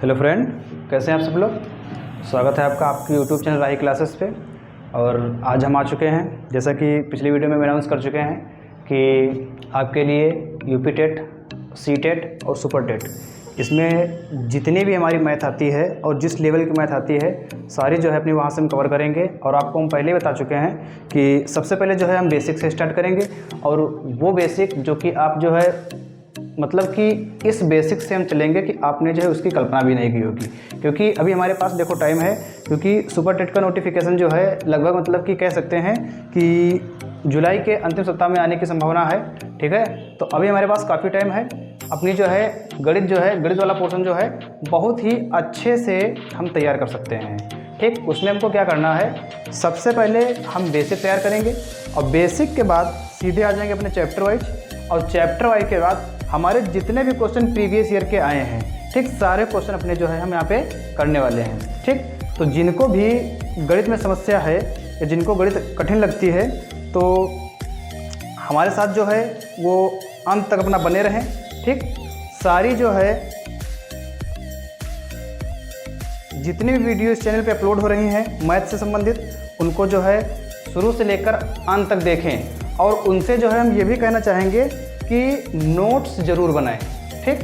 Hello friend, कैसे हैं आप सब लोग। स्वागत है आपका आपकी यूट्यूब चैनल राही क्लासेस पे। और आज हम आ चुके हैं, जैसा कि पिछली वीडियो में अनाउंस कर चुके हैं कि आपके लिए यूपी टेट, सी टेट और सुपर टेट, इसमें जितनी भी हमारी मैथ आती है और जिस लेवल की मैथ आती है सारी जो है अपनी वहाँ से हम कवर करेंगे। और आपको हम पहले ही बता चुके हैं कि सबसे पहले जो है हम बेसिक से स्टार्ट करेंगे, और वो बेसिक जो कि आप जो है मतलब कि इस बेसिक से हम चलेंगे कि आपने जो है उसकी कल्पना भी नहीं की होगी। क्योंकि अभी हमारे पास देखो टाइम है, क्योंकि सुपर टेट का नोटिफिकेशन जो है लगभग मतलब कि कह सकते हैं कि जुलाई के अंतिम सप्ताह में आने की संभावना है। ठीक है, तो अभी हमारे पास काफ़ी टाइम है। अपनी जो है गणित वाला पोर्शन जो है बहुत ही अच्छे से हम तैयार कर सकते हैं। ठीक, उसमें हमको क्या करना है, सबसे पहले हम बेसिक तैयार करेंगे और बेसिक के बाद सीधे आ जाएंगे अपने चैप्टर वाइज, और चैप्टर वाइज के बाद हमारे जितने भी क्वेश्चन प्रीवियस ईयर के आए हैं, ठीक, सारे क्वेश्चन अपने जो है हम यहाँ पे करने वाले हैं। ठीक, तो जिनको भी गणित में समस्या है या जिनको गणित कठिन लगती है तो हमारे साथ जो है वो अंत तक अपना बने रहें। ठीक, सारी जो है जितनी भी वीडियो इस चैनल पे अपलोड हो रही हैं मैथ से संबंधित, उनको जो है शुरू से लेकर अंत तक देखें। और उनसे जो है हम ये भी कहना चाहेंगे कि नोट्स ज़रूर बनाएं। ठीक,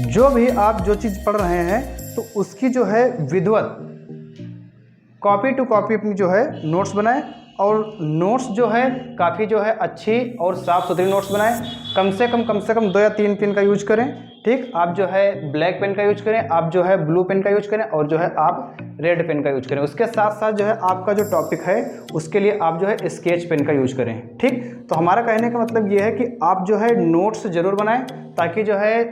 जो भी आप जो चीज़ पढ़ रहे हैं तो उसकी जो है विधिवत कॉपी टू कॉपी अपनी जो है नोट्स बनाएं, और नोट्स जो है काफ़ी जो है अच्छी और साफ़ सुथरी नोट्स बनाएं। कम से कम 2 या 3 पेन का यूज करें। ठीक, आप जो है ब्लैक पेन का यूज करें, आप जो है ब्लू पेन का यूज करें, और जो है आप रेड पेन का यूज करें। उसके साथ साथ जो है आपका जो टॉपिक है उसके लिए आप जो है स्केच पेन का यूज करें। ठीक, तो हमारा कहने का मतलब ये है कि आप जो है नोट्स ज़रूर बनाएं, ताकि जो है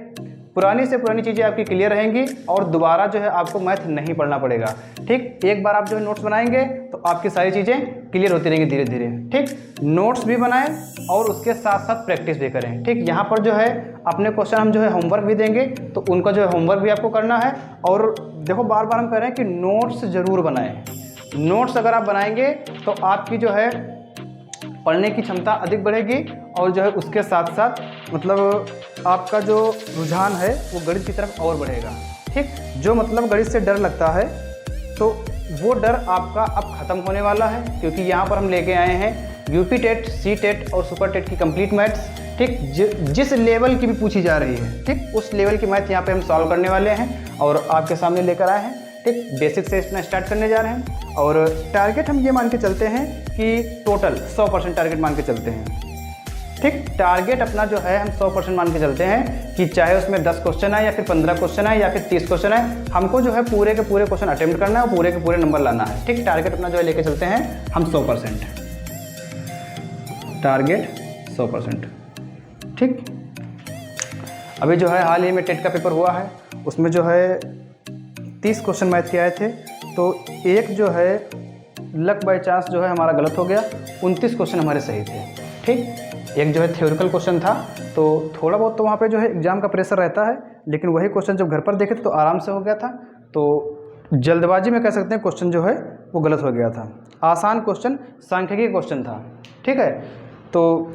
पुरानी से पुरानी चीज़ें आपकी क्लियर रहेंगी और दोबारा जो है आपको मैथ नहीं पढ़ना पड़ेगा। ठीक, एक बार आप जो है नोट्स बनाएंगे तो आपकी सारी चीज़ें क्लियर होती रहेंगी धीरे धीरे। ठीक, नोट्स भी बनाएं और उसके साथ साथ प्रैक्टिस भी करें। ठीक, यहाँ पर जो है अपने क्वेश्चन हम जो है होमवर्क भी देंगे, तो उनका जो है होमवर्क भी आपको करना है। और देखो बार बार हम कह रहे हैं कि नोट्स ज़रूर बनाएं। नोट्स अगर आप बनाएंगे तो आपकी जो है पढ़ने की क्षमता अधिक बढ़ेगी, और जो है उसके साथ साथ मतलब आपका जो रुझान है वो गणित की तरफ और बढ़ेगा। ठीक, जो मतलब गणित से डर लगता है तो वो डर आपका अब ख़त्म होने वाला है, क्योंकि यहाँ पर हम लेके आए हैं यूपी टेट, सी टेट और सुपर टेट की कंप्लीट मैथ्स। ठीक, जिस लेवल की भी पूछी जा रही है, ठीक, उस लेवल की मैथ यहाँ पे हम सॉल्व करने वाले हैं और आपके सामने लेकर आए हैं। ठीक, बेसिक से इसमें स्टार्ट करने जा रहे हैं, और टारगेट हम ये मान के चलते हैं कि टोटल 100% टारगेट मान के चलते हैं। ठीक, टारगेट अपना जो है हम 100% मान के चलते हैं कि चाहे उसमें 10 क्वेश्चन आए या फिर 15 क्वेश्चन आए या फिर 30 क्वेश्चन आए, हमको जो है पूरे के पूरे क्वेश्चन अटेम्प्ट करना है और पूरे के पूरे नंबर लाना है। ठीक, टारगेट अपना जो है लेके चलते हैं हम 100%, टारगेट 100%। ठीक, अभी जो है हाल ही में टेट का पेपर हुआ है, उसमें जो है 30 क्वेश्चन मैथ के आए थे, तो एक जो है लक बाय चांस जो है हमारा गलत हो गया, 29 क्वेश्चन हमारे सही थे। ठीक, एक जो है थ्योरिकल क्वेश्चन था, तो थोड़ा बहुत तो वहाँ पे जो है एग्जाम का प्रेशर रहता है, लेकिन वही क्वेश्चन जब घर पर देखे तो आराम से हो गया था। तो जल्दबाजी में कह सकते हैं क्वेश्चन जो है वो गलत हो गया था। आसान क्वेश्चन, सांख्यिकी क्वेश्चन था। ठीक है, तो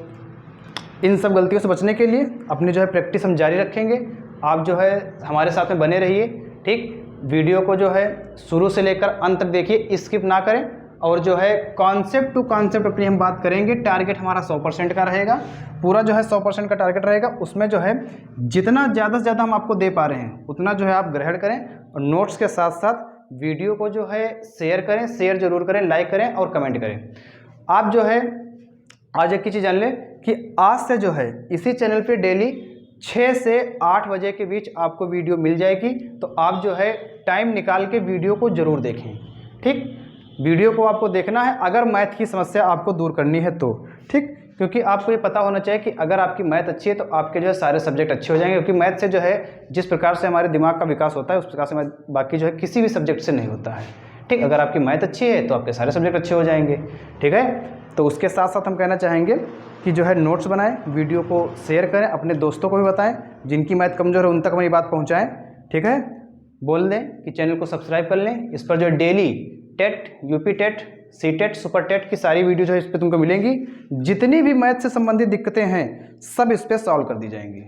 इन सब गलतियों से बचने के लिए अपनी जो है प्रैक्टिस हम जारी रखेंगे। आप जो है हमारे साथ में बने रहिए। ठीक, वीडियो को जो है शुरू से लेकर अंत तक देखिए, स्किप ना करें, और जो है कॉन्सेप्ट टू कॉन्सेप्ट अपनी हम बात करेंगे। टारगेट हमारा 100% का रहेगा, पूरा जो है 100% का टारगेट रहेगा। उसमें जो है जितना ज़्यादा से ज़्यादा हम आपको दे पा रहे हैं उतना जो है आप ग्रहण करें, और नोट्स के साथ साथ वीडियो को जो है शेयर करें, शेयर जरूर करें, लाइक करें और कमेंट करें। आप जो है आज एक चीज़ जान लें कि आज से जो है इसी चैनल पे डेली 6 से 8 बजे के बीच आपको वीडियो मिल जाएगी, तो आप जो है टाइम निकाल के वीडियो को ज़रूर देखें। ठीक, वीडियो को आपको देखना है अगर मैथ की समस्या आपको दूर करनी है तो। ठीक, क्योंकि आपको ये पता होना चाहिए कि अगर आपकी मैथ अच्छी है तो आपके जो है सारे सब्जेक्ट अच्छे हो जाएंगे, क्योंकि मैथ से जो है जिस प्रकार से हमारे दिमाग का विकास होता है उस प्रकार से बाकी जो है किसी भी सब्जेक्ट से नहीं होता है। ठीक, अगर आपकी मैथ अच्छी है तो आपके सारे सब्जेक्ट अच्छे हो जाएंगे। ठीक है, तो उसके साथ साथ हम कहना चाहेंगे कि जो है नोट्स बनाएं, वीडियो को शेयर करें, अपने दोस्तों को भी बताएं, जिनकी मैथ कमज़ोर है उन तक हमारी बात पहुंचाएं। ठीक है, बोल दें कि चैनल को सब्सक्राइब कर लें। इस पर जो daily TET, UP TET, C TET, super TET की सारी वीडियो जो है इस पर तुमको मिलेंगी। जितनी भी मैथ से संबंधित दिक्कतें हैं सब इस पर सॉल्व कर दी जाएंगी।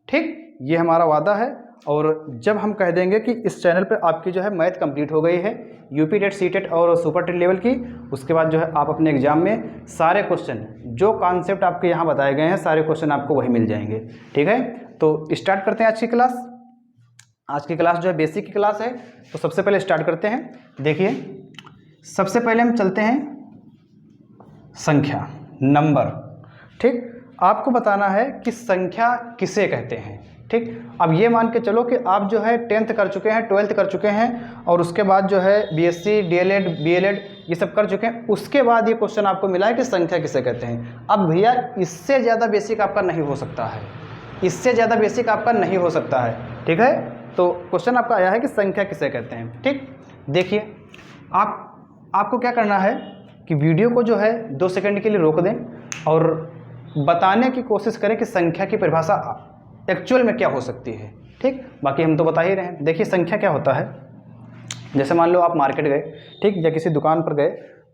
ठीक, ये हमारा वादा है। और जब हम कह देंगे कि इस चैनल पे आपकी जो है मैथ कंप्लीट हो गई है यूपी टेट, सी टेट और सुपर टेट लेवल की, उसके बाद जो है आप अपने एग्जाम में सारे क्वेश्चन जो कॉन्सेप्ट आपके यहाँ बताए गए हैं सारे क्वेश्चन आपको वही मिल जाएंगे। ठीक है, तो स्टार्ट करते हैं आज की क्लास। आज की क्लास जो है बेसिक की क्लास है, तो सबसे पहले स्टार्ट करते हैं। देखिए, सबसे पहले हम चलते हैं संख्या, नंबर। ठीक, आपको बताना है कि संख्या किसे कहते हैं। ठीक, अब ये मान के चलो कि आप जो है 10th कर चुके हैं, 12th कर चुके हैं और उसके बाद जो है बीएससी, डीएलएड, बीएलएड ये सब कर चुके हैं। उसके बाद ये क्वेश्चन आपको मिला है कि संख्या किसे कहते हैं। अब भैया इससे ज़्यादा बेसिक आपका नहीं हो सकता है, इससे ज़्यादा बेसिक आपका नहीं हो सकता है। ठीक है, तो क्वेश्चन आपका आया है कि संख्या किसे कहते हैं। ठीक, देखिए आपको क्या करना है कि वीडियो को जो है 2 सेकंड के लिए रोक दें और बताने की कोशिश करें कि संख्या की परिभाषा एक्चुअल में क्या हो सकती है। ठीक, बाकी हम तो बता ही रहे हैं। देखिए संख्या क्या होता है, जैसे मान लो आप मार्केट गए, ठीक, या किसी दुकान पर गए,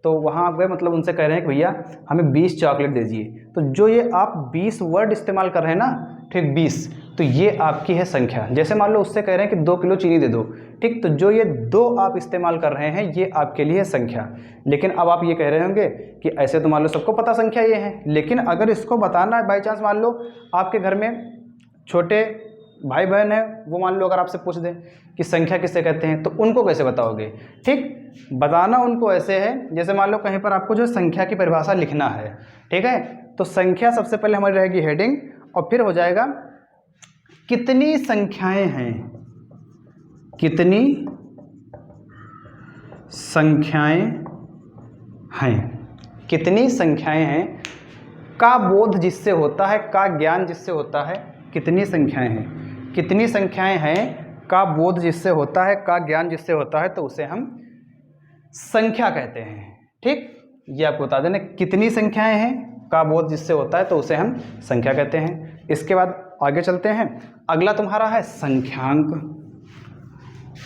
तो वहाँ आप गए, मतलब उनसे कह रहे हैं कि भैया हमें 20 चॉकलेट दीजिए। तो जो ये आप 20 वर्ड इस्तेमाल कर रहे हैं ना, ठीक, 20, तो ये आपकी है संख्या। जैसे मान लो उससे कह रहे हैं कि 2 किलो चीनी दे दो, ठीक, तो जो ये 2 आप इस्तेमाल कर रहे हैं ये आपके लिए संख्या। लेकिन अब आप ये कह रहे होंगे कि ऐसे तो मान लो सबको पता संख्या ये है, लेकिन अगर इसको बताना है, बाई चांस मान लो आपके घर में छोटे भाई बहन है, वो मान लो अगर आपसे पूछ दें कि संख्या किसे कहते हैं, तो उनको कैसे बताओगे। ठीक, बताना उनको ऐसे है, जैसे मान लो कहीं पर आपको जो संख्या की परिभाषा लिखना है। ठीक है, तो संख्या सबसे पहले हमारी रहेगी हेडिंग और फिर हो जाएगा कितनी संख्याएं हैं, कितनी संख्याएं हैं, कितनी संख्याएं हैं का बोध जिससे होता है, का ज्ञान जिससे होता है, कितनी संख्याएं हैं, कितनी संख्याएं हैं का बोध जिससे होता है, का ज्ञान जिससे होता है, तो उसे हम संख्या कहते हैं। ठीक, ये आपको बता देना, कितनी संख्याएं हैं का बोध जिससे होता है तो उसे हम संख्या कहते हैं। इसके बाद आगे चलते हैं, अगला तुम्हारा है संख्यांक।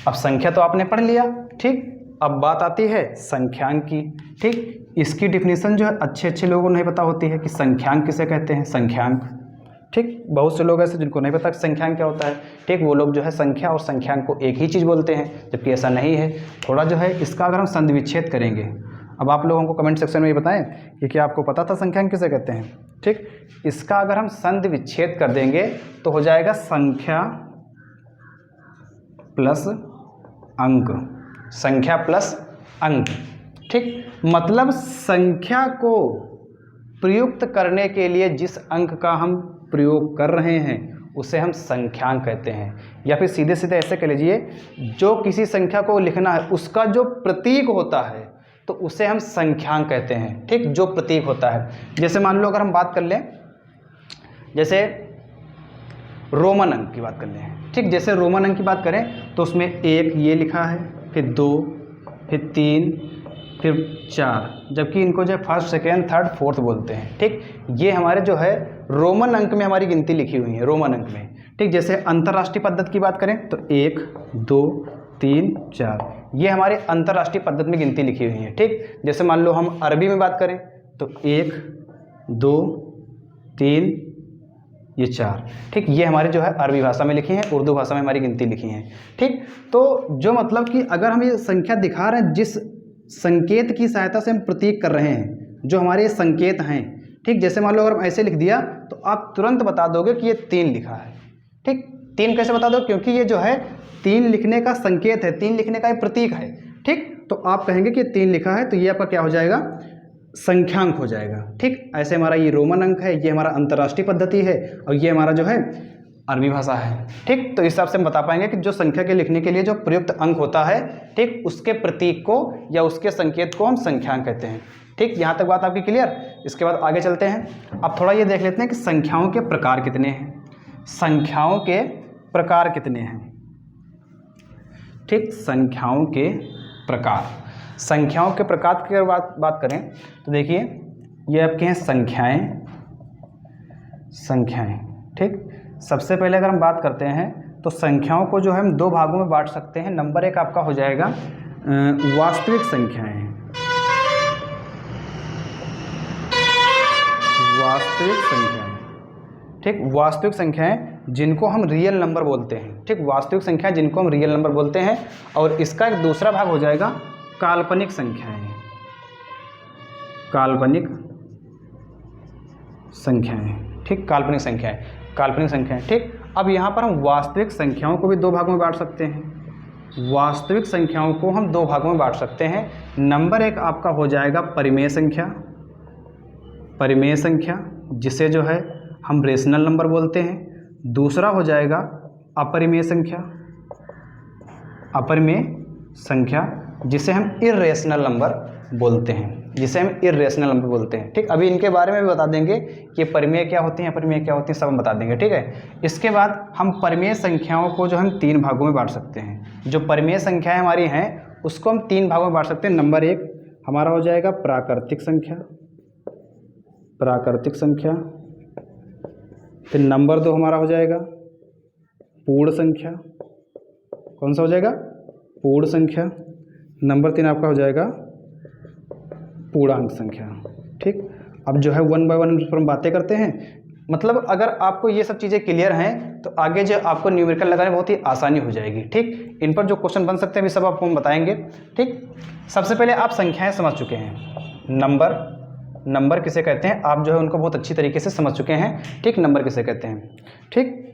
अब संख्या तो आपने पढ़ लिया, ठीक, अब बात आती है संख्यांक की। ठीक, इसकी डिफिनीशन जो है अच्छे लोगों को नहीं पता होती है कि संख्यांक किसे कहते हैं, संख्यांक। ठीक, बहुत से लोग ऐसे जिनको नहीं पता संख्यांक क्या होता है। ठीक, वो लोग जो है संख्या और संख्यांक को एक ही चीज़ बोलते हैं, जबकि ऐसा नहीं है। थोड़ा जो है इसका अगर हम संधि विच्छेद करेंगे, अब आप लोगों को कमेंट सेक्शन में ये बताएं कि क्या आपको पता था संख्यांक किसे कहते हैं। ठीक, इसका अगर हम संधि विच्छेद कर देंगे तो हो जाएगा संख्या प्लस अंक, संख्या प्लस अंक। ठीक, मतलब संख्या को प्रयुक्त करने के लिए जिस अंक का हम प्रयोग कर रहे हैं उसे हम संख्यांक कहते हैं। या फिर सीधे सीधे ऐसे कह लीजिए, जो किसी संख्या को लिखना है उसका जो प्रतीक होता है तो उसे हम संख्यांक कहते हैं। ठीक, जो प्रतीक होता है, जैसे मान लो अगर हम बात कर लें, जैसे रोमन अंक की बात कर लें। ठीक, जैसे रोमन अंक की बात करें तो उसमें 1 ये लिखा है, फिर 2, फिर 3, फिर 4, जबकि इनको जो है फर्स्ट, सेकेंड, थर्ड, फोर्थ बोलते हैं। ठीक, ये हमारे जो है रोमन अंक में हमारी गिनती लिखी हुई है, रोमन अंक में। ठीक, जैसे अंतर्राष्ट्रीय पद्धति की बात करें तो 1, 2, 3, 4 ये हमारे अंतर्राष्ट्रीय पद्धति में गिनती लिखी हुई है। ठीक, जैसे मान लो हम अरबी में बात करें तो 1, 2, 3, ये 4। ठीक, ये हमारे जो है अरबी भाषा में लिखी हैं, उर्दू भाषा में हमारी गिनती लिखी हैं। ठीक, तो जो मतलब कि अगर हम ये संख्या दिखा रहे हैं, जिस संकेत की सहायता से हम प्रतीक कर रहे हैं, जो हमारे संकेत हैं। ठीक, जैसे मान लो अगर हम ऐसे लिख दिया तो आप तुरंत बता दोगे कि ये 3 लिखा है। ठीक, 3 कैसे बता दो, क्योंकि ये जो है 3 लिखने का संकेत है, 3 लिखने का एक प्रतीक है। ठीक, तो आप कहेंगे कि 3 लिखा है तो ये आपका क्या हो जाएगा, संख्यांक हो जाएगा। ठीक, ऐसे हमारा ये रोमन अंक है, ये हमारा अंतर्राष्ट्रीय पद्धति है और ये हमारा जो है अरबी भाषा है। ठीक, तो इस हिसाब से हम बता पाएंगे कि जो संख्या के लिखने के लिए जो प्रयुक्त अंक होता है, ठीक, उसके प्रतीक को या उसके संकेत को हम संख्यांक कहते हैं। ठीक, यहाँ तक बात आपकी क्लियर। इसके बाद आगे चलते हैं। अब थोड़ा ये देख लेते हैं कि संख्याओं के प्रकार कितने हैं, संख्याओं के प्रकार कितने हैं। ठीक, संख्याओं के प्रकार, संख्याओं के प्रकार की अगर बात करें तो देखिए ये आपके हैं संख्याएं। ठीक, सबसे पहले अगर हम बात करते हैं तो संख्याओं को जो है हम 2 भागों में बांट सकते हैं। नंबर 1 आपका हो जाएगा वास्तविक संख्याएं, वास्तविक संख्याएं। ठीक, वास्तविक संख्याएं जिनको हम रियल नंबर बोलते हैं, ठीक, वास्तविक संख्या जिनको हम रियल नंबर बोलते हैं। और इसका एक दूसरा भाग हो जाएगा काल्पनिक संख्याएं, काल्पनिक संख्याएं, ठीक, काल्पनिक संख्याएं, काल्पनिक संख्याएं, ठीक। अब यहाँ पर हम वास्तविक संख्याओं को भी दो भागों में बांट सकते हैं। वास्तविक संख्याओं को हम दो भागों में बांट सकते हैं। नंबर एक आपका हो जाएगा परिमेय संख्या, परिमेय संख्या जिसे जो है हम रेशनल नंबर बोलते हैं। दूसरा हो जाएगा अपरिमेय संख्या, अपरिमेय संख्या जिसे हम इर्रेशनल नंबर बोलते हैं, जिसे हम इर्रेशनल नंबर बोलते हैं, ठीक। अभी इनके बारे में भी बता देंगे कि परिमेय क्या होती हैं, अपरिमेय क्या होती हैं, सब हम बता देंगे, ठीक है। इसके बाद हम परिमेय संख्याओं को जो हम तीन भागों में बांट सकते हैं। जो परिमेय संख्याएं हमारी हैं उसको हम तीन भागों में बांट सकते हैं। नंबर एक हमारा हो जाएगा प्राकृतिक संख्या, प्राकृतिक संख्या। फिर नंबर दो हमारा हो जाएगा पूर्ण संख्या। कौन सा हो जाएगा? पूर्ण संख्या। नंबर तीन आपका हो जाएगा पूर्णांक संख्या, ठीक। अब जो है वन बाय वन पर हम बातें करते हैं। मतलब अगर आपको ये सब चीज़ें क्लियर हैं तो आगे जो आपको न्यूमेरिकल लगाने में बहुत ही आसानी हो जाएगी, ठीक। इन पर जो क्वेश्चन बन सकते हैं भी सब आपको हम बताएंगे, ठीक। सबसे पहले आप संख्याएं समझ चुके हैं। नंबर, नंबर किसे कहते हैं आप जो है उनको बहुत अच्छी तरीके से समझ चुके हैं, ठीक। नंबर किसे कहते हैं, ठीक।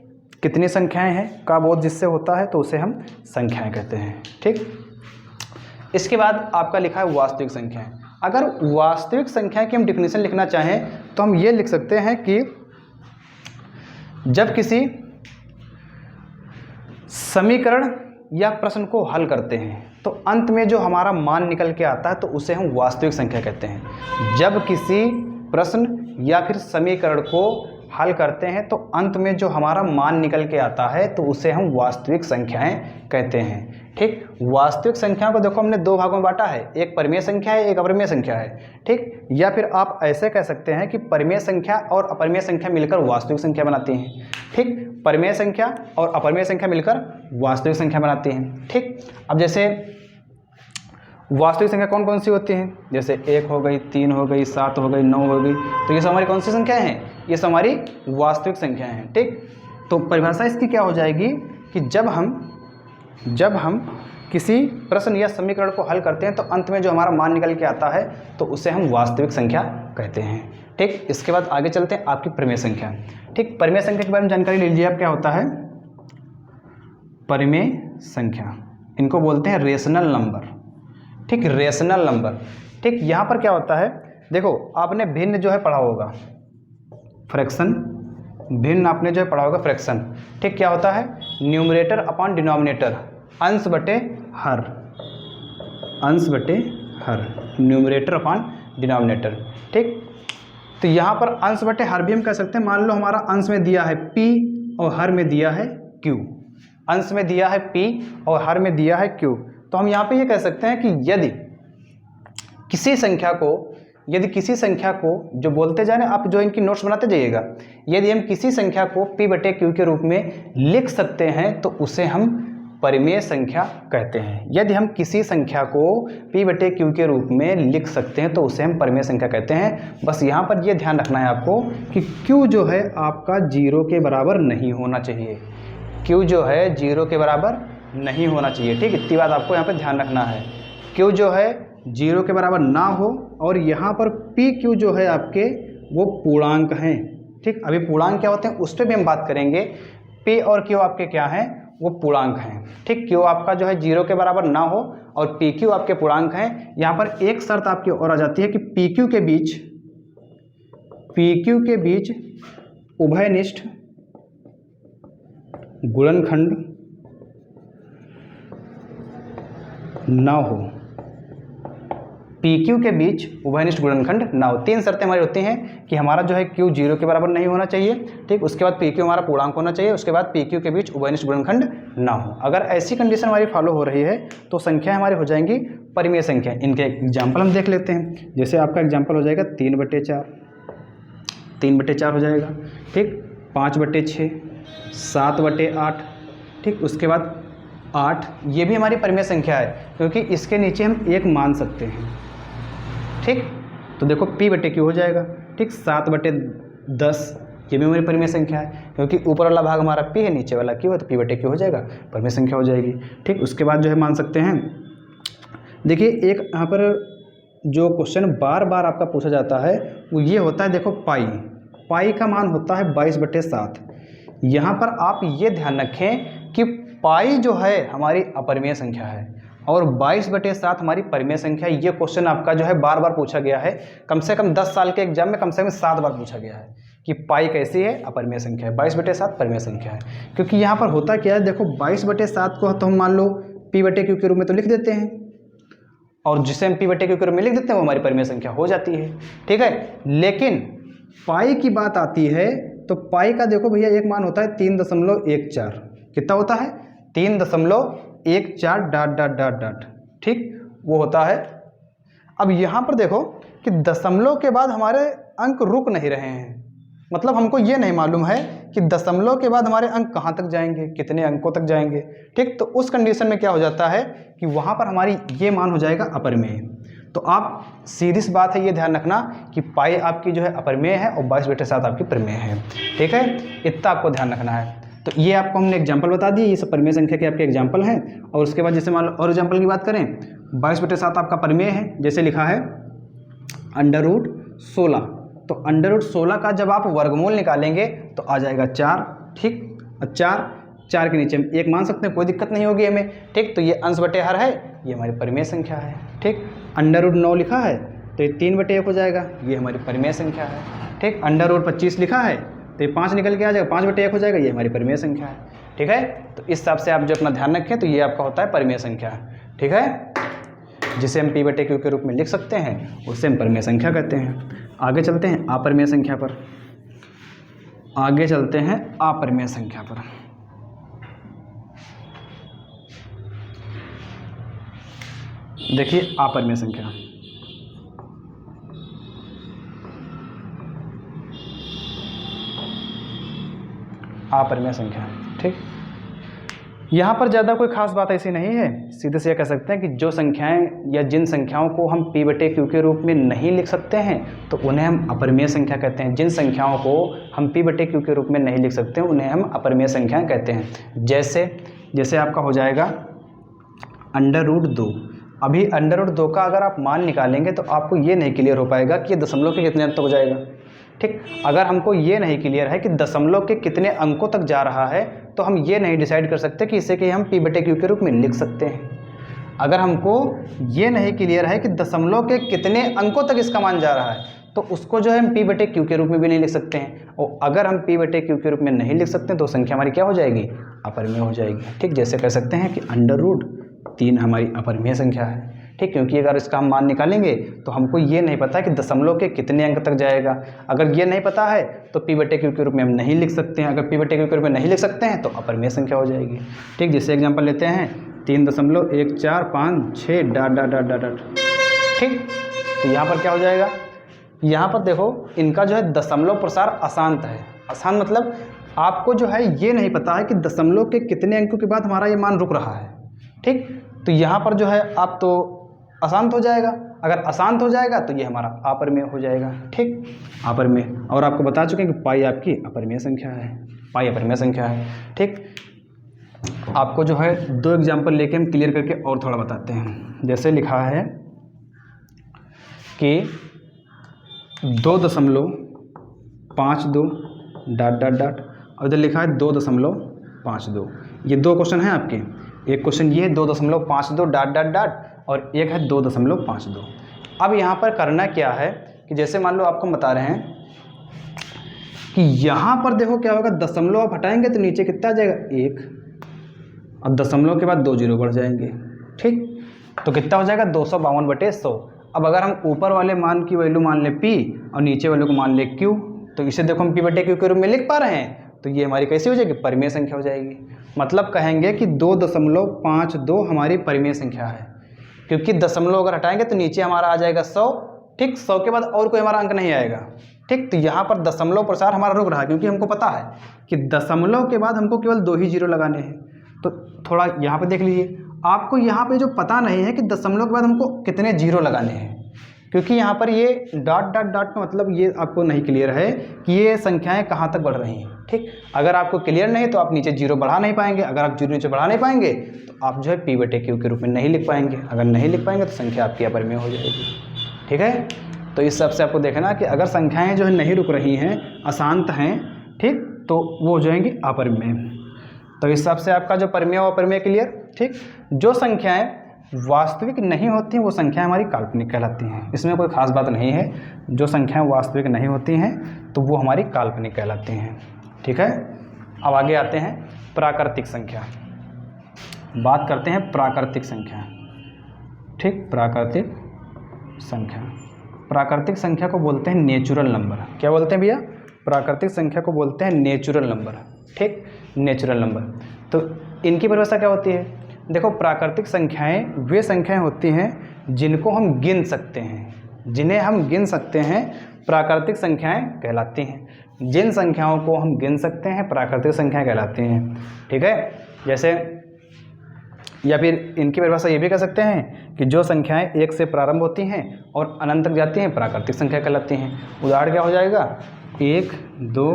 कितनी संख्याएं हैं का बोध जिससे होता है तो उसे हम संख्याएं कहते हैं, ठीक। इसके बाद आपका लिखा है वास्तविक संख्याएं। अगर वास्तविक संख्या की हम डिफिनीशन लिखना चाहें तो हम ये लिख सकते हैं कि जब किसी समीकरण या प्रश्न को हल करते हैं तो अंत में जो हमारा मान निकल के आता है तो उसे हम वास्तविक संख्या कहते हैं। जब किसी प्रश्न या फिर समीकरण को हल करते हैं तो अंत में जो हमारा मान निकल के आता है तो उसे हम वास्तविक संख्याएं कहते हैं, ठीक। वास्तविक संख्याओं को देखो हमने दो भागों में बांटा है, एक परिमेय संख्या है, एक अपरिमेय संख्या है, ठीक। या फिर आप ऐसे कह सकते हैं कि परिमेय संख्या और अपरिमेय संख्या मिलकर वास्तविक संख्या बनाती हैं, ठीक। परिमेय संख्या और अपरिमेय संख्या मिलकर वास्तविक संख्या बनाती हैं, ठीक। अब जैसे वास्तविक संख्या कौन कौन सी होती हैं? जैसे 1 हो गई, 3 हो गई, 7 हो गई, 9 हो गई, तो ये सब हमारी कौन सी संख्याएं हैं? ये सब हमारी वास्तविक संख्याएं हैं, ठीक। तो परिभाषा इसकी क्या हो जाएगी कि जब हम किसी प्रश्न या समीकरण को हल करते हैं तो अंत में जो हमारा मान निकल के आता है तो उसे हम वास्तविक संख्या कहते हैं, ठीक। इसके बाद आगे चलते हैं आपकी परिमेय संख्या, ठीक। परिमेय संख्या के बारे में जानकारी ले लीजिए आप। क्या होता है परिमेय संख्या? इनको बोलते हैं रेशनल नंबर, ठीक। रेशनल नंबर, ठीक। यहाँ पर क्या होता है देखो, आपने भिन्न जो है पढ़ा होगा, फ्रैक्शन, भिन्न आपने जो है पढ़ा होगा फ्रैक्शन, ठीक। क्या होता है? न्यूमरेटर अपॉन डिनोमिनेटर, अंश बटे हर, अंश बटे हर, न्यूमरेटर अपॉन डिनोमिनेटर, ठीक। तो यहाँ पर अंश बटे हर भी हम कह सकते हैं। मान लो हमारा अंश में दिया है p और हर में दिया है q, अंश में दिया है p और हर में दिया है q, तो हम यहाँ पे ये कह सकते हैं कि यदि किसी संख्या को जो बोलते जाए ना, आप जो इनकी नोट्स बनाते जाइएगा, यदि हम किसी संख्या को p बटे q के रूप में लिख सकते हैं तो उसे हम परिमेय संख्या कहते हैं। यदि हम किसी संख्या को p बटे q के रूप में लिख सकते हैं तो उसे हम परिमेय संख्या कहते हैं। बस यहाँ पर ये ध्यान रखना है आपको कि q जो है आपका 0 के बराबर नहीं होना चाहिए, q जो है 0 के बराबर नहीं होना चाहिए, ठीक। इतनी बात आपको यहाँ पर ध्यान रखना है, q जो है 0 के बराबर ना हो, और यहाँ पर p q जो है आपके वो पूर्णांक हैं, ठीक। अभी पूर्णांक क्या होते हैं उस पर भी हम बात करेंगे। p और q आपके क्या हैं? वो पूर्णांक हैं, ठीक। q आपका जो है 0 के बराबर ना हो और p q आपके पूर्णांक हैं। यहाँ पर एक शर्त आपकी और आ जाती है कि p q के बीच उभयनिष्ठ गुणनखंड ना हो, PQ के बीच उभयनिष्ठ गुणनखंड ना हो। तीन शर्तें हमारी होती हैं कि हमारा जो है Q 0 के बराबर नहीं होना चाहिए, ठीक। उसके बाद PQ हमारा पूर्णांक होना चाहिए, उसके बाद PQ के बीच उभयनिष्ठ गुणनखंड ना हो। अगर ऐसी कंडीशन हमारी फॉलो हो रही है तो संख्या हमारी हो जाएंगी परिमेय संख्या। इनके एग्जाम्पल हम देख लेते हैं। जैसे आपका एग्जाम्पल हो जाएगा 3/4, 3/4 हो जाएगा, ठीक। 5/6, 7/8, ठीक। उसके बाद 8, ये भी हमारी परिमेय संख्या है क्योंकि इसके नीचे हम 1 मान सकते हैं, ठीक। तो देखो p बटे q हो जाएगा, ठीक। 7/10, ये भी हमारी परिमेय संख्या है, क्योंकि ऊपर वाला भाग हमारा p है, नीचे वाला q है, तो p बटे q हो जाएगा, परिमेय संख्या हो जाएगी। ठीक, उसके बाद जो है मान सकते हैं, देखिए एक यहाँ पर जो क्वेश्चन बार बार आपका पूछा जाता है वो ये होता है, देखो पाई का मान होता है 22/7। यहाँ पर आप ये ध्यान रखें कि पाई जो है हमारी अपरिमेय संख्या है और 22/7 हमारी परिमेय संख्या है। ये क्वेश्चन आपका जो है बार बार पूछा गया है, कम से कम 10 साल के एग्जाम में कम से कम 7 बार पूछा गया है कि पाई कैसी है, अपरिमेय संख्या है, 22/7 परिमेय संख्या है। क्योंकि यहाँ पर होता क्या है, देखो 22/7 को तो हम मान लो p बटे q के रूप में तो लिख देते हैं, और जिसे हम p बटे q के रूप में लिख देते हैं वो हमारी परिमेय संख्या हो जाती है। ठीक है, लेकिन पाई की बात आती है तो पाई का देखो भैया एक मान होता है 3.14। कितना होता है? 3.14 ... ठीक, वो होता है। अब यहाँ पर देखो कि दशमलव के बाद हमारे अंक रुक नहीं रहे हैं, मतलब हमको ये नहीं मालूम है कि दशमलव के बाद हमारे अंक कहाँ तक जाएंगे, कितने अंकों तक जाएंगे। ठीक, तो उस कंडीशन में क्या हो जाता है कि वहाँ पर हमारी ये मान हो जाएगा अपरिमेय। तो आप सीधी सी बात है, ये ध्यान रखना कि पाई आपकी जो है अपरिमेय है और 22/7 आपकी परिमेय है। ठीक है, इतना आपको ध्यान रखना है। तो ये आपको हमने एग्जाम्पल बता दिए, ये सब परिमेय संख्या के आपके एग्जाम्पल हैं। और उसके बाद जैसे मान लो और एग्जाम्पल की बात करें, 22/7 आपका परिमेय है, जैसे लिखा है √16। तो √16 का जब आप वर्गमूल निकालेंगे तो आ जाएगा 4। ठीक, 4 के नीचे हम 1 मान सकते हैं, कोई दिक्कत नहीं होगी हमें। ठीक, तो ये अंश बटे हर है, ये हमारी परिमेय संख्या है। ठीक, √9 लिखा है तो ये 3/1 हो जाएगा, ये हमारी परिमेय संख्या है। ठीक, √25 लिखा है तो ये 5 निकल के आ जाएगा, 5/1 हो जाएगा, ये हमारी परिमेय संख्या है। ठीक है, तो इस हिसाब से आप जो अपना ध्यान रखें, तो ये आपका होता है परिमेय संख्या। ठीक है, जिसे हम p बटे q के रूप में लिख सकते हैं उसे हम परिमेय संख्या कहते हैं। आगे चलते हैं अपरिमेय संख्या पर। अपरिमेय संख्या पर देखिए, अपरिमेय संख्या अपरिमेय संख्या। ठीक, यहाँ पर ज़्यादा कोई खास बात ऐसी नहीं है, सीधे से ये कह सकते हैं कि जो संख्याएं या जिन संख्याओं को हम p बटे q के रूप में नहीं लिख सकते हैं तो उन्हें हम अपरिमेय संख्या कहते हैं। जिन संख्याओं को हम p बटे q के रूप में नहीं लिख सकते हैं उन्हें हम अपरिमेय संख्याएं कहते हैं। जैसे आपका हो जाएगा √2। अभी √2 का अगर आप मान निकालेंगे तो आपको ये नहीं क्लियर हो पाएगा कि ये दशमलव के कितने अंक तक हो जाएगा। ठीक, अगर हमको ये नहीं क्लियर है कि दशमलव के कितने अंकों तक जा रहा है तो हम ये नहीं डिसाइड कर सकते कि इसे कि हम p बटे q के रूप में लिख सकते हैं। अगर हमको ये नहीं क्लियर है कि दशमलव के कितने अंकों तक इसका मान जा रहा है तो उसको जो है हम p बटे q के रूप में भी नहीं लिख सकते हैं। और अगर हम p बटे q के रूप में नहीं लिख सकते तो संख्या हमारी क्या हो जाएगी? अपरिमेय हो जाएगी। ठीक, जैसे कह सकते हैं कि √3 हमारी अपरिमेय संख्या है। ठीक, क्योंकि अगर इसका हम मान निकालेंगे तो हमको ये नहीं पता कि दशमलव के कितने अंक तक जाएगा। अगर ये नहीं पता है तो p बटे q के रूप में हम नहीं लिख सकते हैं। अगर p बटे q के रूप में नहीं लिख सकते हैं तो अपरिमेय संख्या हो जाएगी। ठीक, जैसे एग्जांपल लेते हैं 3.145 ... ठीक, तो यहाँ पर क्या हो जाएगा? यहाँ पर देखो इनका जो है दशमलव प्रसार अशांत है। अशांत मतलब आपको जो है ये नहीं पता है कि दशमलव के कितने अंकों के बाद हमारा ये मान रुक रहा है। ठीक, तो यहाँ पर जो है आप तो अशांत हो जाएगा। अगर अशांत हो जाएगा तो ये हमारा अपरिमेय हो जाएगा। ठीक, अपरिमेय। और आपको बता चुके हैं कि पाई आपकी अपरिमेय संख्या है, पाई अपरिमेय संख्या है। ठीक, आपको जो है 2 एग्जाम्पल लेके हम क्लियर करके और थोड़ा बताते हैं। जैसे लिखा है कि 2.52 ... और इधर लिखा है 2.52। ये 2 क्वेश्चन हैं आपके। एक क्वेश्चन ये है 2.52 ... और एक है 2.52। अब यहाँ पर करना क्या है कि जैसे मान लो आपको बता रहे हैं कि यहाँ पर देखो क्या होगा, दशमलव आप हटाएंगे तो नीचे कितना आ जाएगा? 1, और दशमलव के बाद 2 जीरो बढ़ जाएंगे। ठीक, तो कितना हो जाएगा? 252/100। अब अगर हम ऊपर वाले मान की वैल्यू मान ले p और नीचे वाले को मान ले q, तो इसे देखो हम p बटे q के रूप में लिख पा रहे हैं, तो ये हमारी कैसी हो जाएगी? परिमेय संख्या हो जाएगी। मतलब कहेंगे कि 2.52 हमारी परिमेय संख्या है, क्योंकि दशमलव अगर हटाएंगे तो नीचे हमारा आ जाएगा 100। ठीक, 100 के बाद और कोई हमारा अंक नहीं आएगा। ठीक, तो यहाँ पर दशमलव प्रसार हमारा रुक रहा है, क्योंकि हमको पता है कि दशमलव के बाद हमको केवल 2 ही जीरो लगाने हैं। तो थोड़ा यहाँ पे देख लीजिए, आपको यहाँ पे जो पता नहीं है कि दशमलव के बाद हमको कितने जीरो लगाने हैं, क्योंकि यहाँ पर ये डॉट डॉट डॉट का मतलब ये आपको नहीं क्लियर है कि ये संख्याएं कहाँ तक बढ़ रही हैं। ठीक, अगर आपको क्लियर नहीं तो आप नीचे जीरो बढ़ा नहीं पाएंगे, अगर आप जीरो नीचे बढ़ा नहीं पाएंगे तो आप जो है P/Q के रूप में नहीं लिख पाएंगे, अगर नहीं लिख पाएंगे तो संख्या आपकी अपरिमेय हो जाएगी। ठीक है, तो इस सबसे आपको देखना कि अगर संख्याएँ जो है नहीं रुक रही हैं, अशांत हैं, ठीक, तो वो हो जाएंगी अपरिमेय। तो इस हिसाब से आपका जो परिमेय और अपरिमेय क्लियर। ठीक, जो संख्याएं वास्तविक नहीं होती हैं वो संख्याएं हमारी काल्पनिक कहलाती हैं, इसमें कोई खास बात नहीं है। जो संख्याएं वास्तविक नहीं होती हैं तो वो हमारी काल्पनिक कहलाती हैं। ठीक है, अब आगे आते हैं प्राकृतिक संख्या, बात करते हैं प्राकृतिक संख्या। ठीक, प्राकृतिक संख्या, प्राकृतिक संख्या को बोलते हैं नेचुरल नंबर। क्या बोलते हैं भैया? प्राकृतिक संख्या को बोलते हैं नेचुरल नंबर। ठीक, नेचुरल नंबर। तो इनकी परिभाषा क्या होती है? देखो, प्राकृतिक संख्याएं वे संख्याएं होती हैं जिनको हम गिन सकते हैं, जिन्हें हम गिन सकते हैं प्राकृतिक संख्याएं कहलाती हैं। जिन संख्याओं को हम गिन सकते हैं प्राकृतिक संख्याएं कहलाती हैं। ठीक है, जैसे या फिर इनकी परिभाषा ये भी कह सकते हैं कि जो संख्याएं एक से प्रारंभ होती हैं और अनंत तक जाती हैं प्राकृतिक संख्या कहलाती हैं। उदाहरण क्या हो जाएगा? 1 2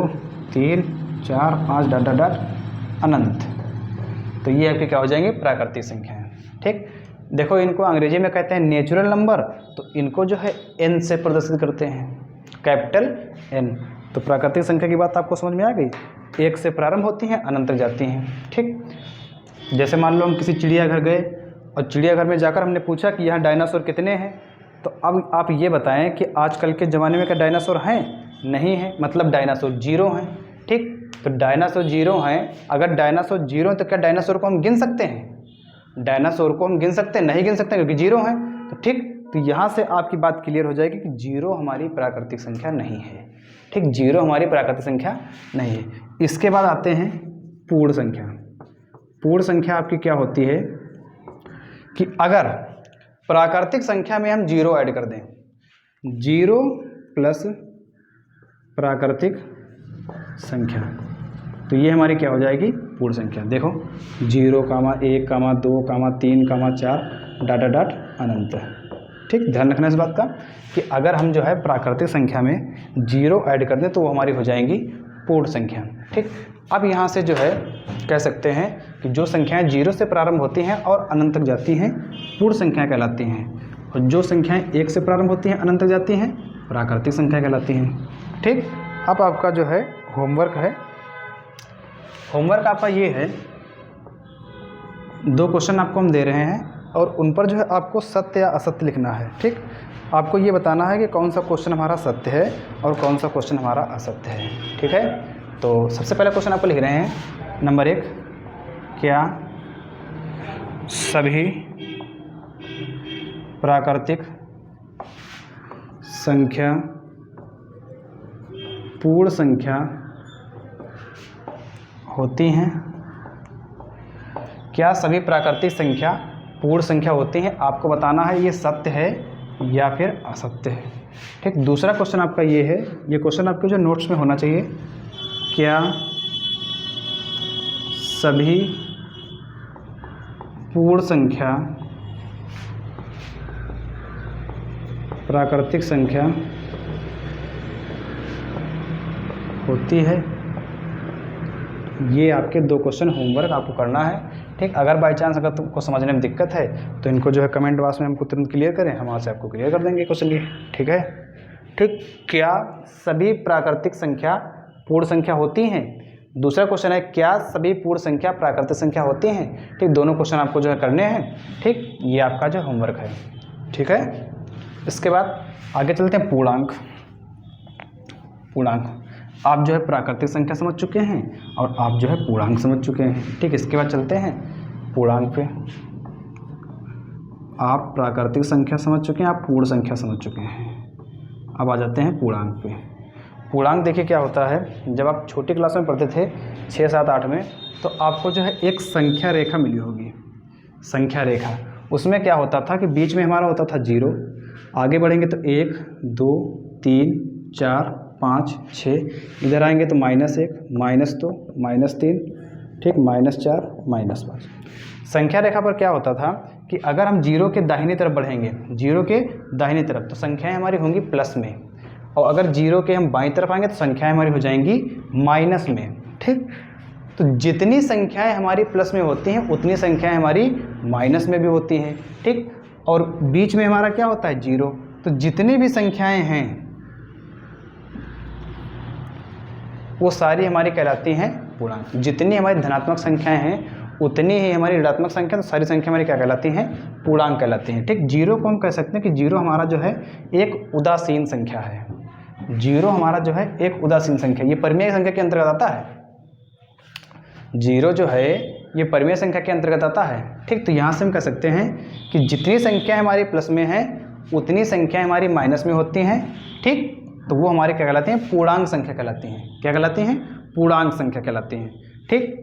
3 4 5 डॉट डॉट डॉट अनंत। तो ये आपके क्या हो जाएंगे? प्राकृतिक संख्याएं। ठीक, देखो इनको अंग्रेजी में कहते हैं नेचुरल नंबर, तो इनको जो है n से प्रदर्शित करते हैं, कैपिटल N। तो प्राकृतिक संख्या की बात आपको समझ में आ गई? एक से प्रारंभ होती हैं अनंत तक जाती हैं। ठीक, जैसे मान लो हम किसी चिड़ियाघर गए और चिड़ियाघर में जाकर हमने पूछा कि यहाँ डायनासोर कितने हैं, तो अब आप ये बताएं कि आजकल के ज़माने में क्या डायनासोर हैं? नहीं है, मतलब डायनासोर जीरो हैं। ठीक, तो डायनासोर जीरो हैं। अगर डायनासोर जीरो हैं तो क्या डायनासोर को हम गिन सकते हैं? डायनासोर को हम गिन सकते हैं? नहीं गिन सकते क्योंकि जीरो हैं। तो ठीक, तो यहाँ से आपकी बात क्लियर हो जाएगी कि जीरो हमारी प्राकृतिक संख्या नहीं है। ठीक, जीरो हमारी प्राकृतिक संख्या नहीं है। इसके बाद आते हैं पूर्ण संख्या। पूर्ण संख्या आपकी क्या होती है कि अगर प्राकृतिक संख्या में हम जीरो ऐड कर दें, जीरो प्लस प्राकृतिक संख्या, तो ये हमारी क्या हो जाएगी? पूर्ण संख्या। देखो 0, 1, 2, 3, 4 डॉट डॉट डॉट अनंत। ठीक, ध्यान रखना इस बात का कि अगर हम जो है प्राकृतिक संख्या में जीरो ऐड कर दें तो वो हमारी हो जाएंगी पूर्ण संख्या। ठीक, अब यहाँ से जो है कह सकते हैं कि जो संख्याएं जीरो से प्रारंभ होती हैं और अनंत तक जाती हैं पूर्ण संख्या कहलाती हैं, और जो संख्याएं एक से प्रारंभ होती हैं अनंत तक जाती हैं प्राकृतिक संख्या कहलाती हैं। ठीक, अब आपका जो है होमवर्क है। होमवर्क आपका ये है, 2 क्वेश्चन आपको हम दे रहे हैं और उन पर जो है आपको सत्य या असत्य लिखना है। ठीक, आपको ये बताना है कि कौन सा क्वेश्चन हमारा सत्य है और कौन सा क्वेश्चन हमारा असत्य है। ठीक है, तो सबसे पहला क्वेश्चन आपको लिख रहे हैं नंबर 1, क्या सभी प्राकृतिक संख्या पूर्ण संख्या होती हैं? क्या सभी प्राकृतिक संख्या पूर्ण संख्या होती हैं? आपको बताना है ये सत्य है या फिर असत्य है। ठीक, दूसरा क्वेश्चन आपका ये है, ये क्वेश्चन आपके जो नोट्स में होना चाहिए, क्या सभी पूर्ण संख्या प्राकृतिक संख्या होती है? ये आपके 2 क्वेश्चन होमवर्क आपको करना है। ठीक, अगर बाई चांस अगर तुमको समझने में दिक्कत है तो इनको जो है कमेंट बॉक्स में हमको तुरंत क्लियर करें, हम वहाँ से आपको क्लियर कर देंगे क्वेश्चन ये। ठीक है, ठीक, क्या सभी प्राकृतिक संख्या पूर्ण संख्या होती हैं? दूसरा क्वेश्चन है क्या सभी पूर्ण संख्या प्राकृतिक संख्या होती हैं? ठीक, दोनों क्वेश्चन आपको जो है करने हैं। ठीक, ये आपका जो होमवर्क है। ठीक है, इसके बाद आगे चलते हैं पूर्णांक। पूर्णांक, आप जो है प्राकृतिक संख्या समझ चुके हैं और आप जो है पूर्णांक समझ चुके हैं। ठीक, इसके बाद चलते हैं पूर्णांक पे। आप प्राकृतिक संख्या समझ चुके हैं, आप पूर्ण संख्या समझ चुके हैं। अब आ जाते हैं पूर्णांक पे। पूर्णांक देखिए क्या होता है, जब आप छोटी क्लास में पढ़ते थे 6, 7, 8 में, तो आपको जो है एक संख्या रेखा मिली होगी, संख्या रेखा। उसमें क्या होता था कि बीच में हमारा होता था 0, आगे बढ़ेंगे तो 1, 2, 3, 4, 5, 6, इधर आएंगे तो -1, -2, -3। ठीक, -4 -5। संख्या रेखा पर क्या होता था कि अगर हम जीरो के दाहिनी तरफ बढ़ेंगे, जीरो के दाहिनी तरफ, तो संख्याएं हमारी होंगी प्लस में, और अगर जीरो के हम बाईं तरफ आएंगे तो संख्याएं हमारी हो जाएंगी माइनस में। ठीक, तो जितनी संख्याएं हमारी प्लस में होती हैं उतनी संख्याएं हमारी माइनस में भी होती हैं। ठीक, और बीच में हमारा क्या होता है, जीरो। तो जितनी भी संख्याएं हैं वो सारी हमारी कहलाती हैं पूर्णांक। जितनी हमारी धनात्मक संख्याएं हैं उतनी ही हमारी ऋणात्मक संख्या, तो सारी संख्या हमारी क्या कहलाती हैं, पूर्णांक कहलाती हैं। ठीक, जीरो को हम कह सकते हैं कि जीरो हमारा जो है एक उदासीन संख्या है। जीरो हमारा जो है एक उदासीन संख्या, ये परिमेय संख्या के अंतर्गत आता है। जीरो जो है ये परिमेय संख्या के अंतर्गत आता है। ठीक, तो यहाँ से हम कह सकते हैं कि जितनी संख्या हमारी प्लस में है उतनी संख्या हमारी माइनस में होती हैं। ठीक, तो वो हमारे क्या कहलाती हैं, पूर्णांक संख्या कहलाती हैं। क्या कहलाती हैं, पूर्णांक संख्या कहलाती हैं। ठीक,